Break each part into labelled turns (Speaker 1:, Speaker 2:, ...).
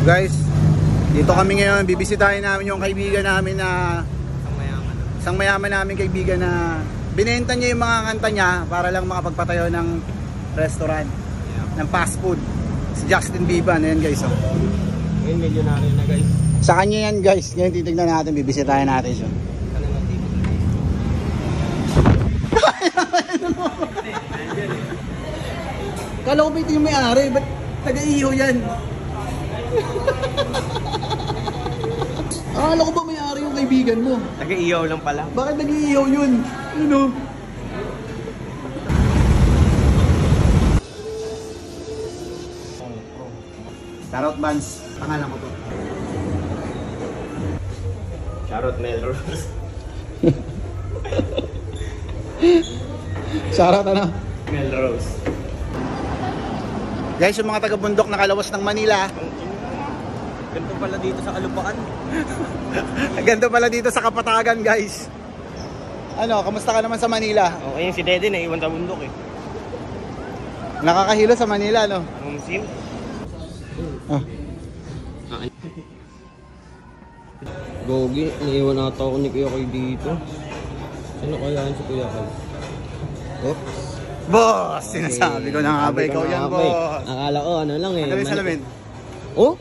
Speaker 1: Guys, dito kami ngayon, bibisitahin namin yung kaibigan namin na isang mayaman namin kaibigan na binenta niya yung mga kanta niya para lang makapagpatayo ng restaurant, ng fast food. Si Justin Bieber, ayan guys. Oh.
Speaker 2: Ngayon milyonaryo na guys.
Speaker 1: Sa kanya yan guys, ngayon titignan natin, bibisitahin natin siya. Kala ko ba ito yung may-ari? Ba't taga-iho yan? Akala ko ba may-ari yung kaibigan mo?
Speaker 2: Taga-iyaw lang pala.
Speaker 1: Bakit nag-iihaw yun? Ano? Charot Buns. Pangalan ko to.
Speaker 2: Charot Melrose.
Speaker 1: Charot ano?
Speaker 2: Melrose.
Speaker 1: Guys, yung mga taga-bundok na kalawas ng Manila.
Speaker 2: Ganito pala dito sa Kalupakan.
Speaker 1: Ganito pala dito sa Kapatagan, guys. Ano, kamusta ka naman sa Manila?
Speaker 2: Okay, yung si Dede na iwan sa bundok eh.
Speaker 1: Nakakahilo sa Manila, no?
Speaker 2: Sim?
Speaker 1: Ah.
Speaker 2: Gogi, naiwan ata ako ni Kuya Koy dito. Sino kaya yun si Kuya Koy? Oops.
Speaker 1: Boss! Sinasabi ko na nga ba ikaw yan, boss?
Speaker 2: Akala ko ano lang eh.
Speaker 1: Ano yung salamin?
Speaker 2: Oh?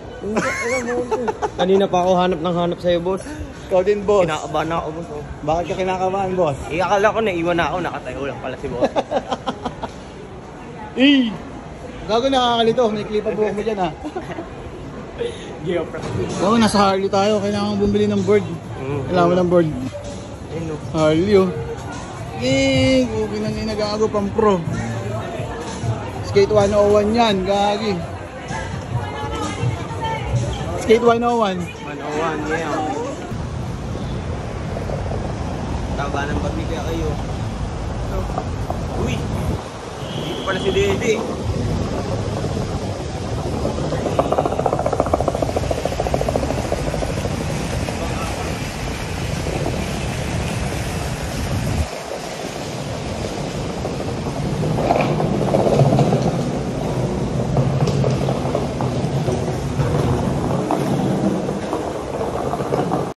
Speaker 2: Kanina pa ako hanap sa'yo, boss.
Speaker 1: Ikaw din, boss.
Speaker 2: Kinakabahan ako, boss. Oh.
Speaker 1: Bakit ka kinakabahan, boss?
Speaker 2: Akala ko naiwan na ako, nakatayo lang pala si boss.
Speaker 1: Eh! Gago, nakakalito. May klipa buhok mo dyan, ha? Oo, nasa Harley tayo. Kailangan bumili ng board. Kailangan mo ng board. Harley, oh. Eh, okay nang inagago pang pro. Skate 101 yan, gagi. Skate 101.
Speaker 2: 101, yeah. Taba ng pamilya kayo. Uy! Dito pala si Dede.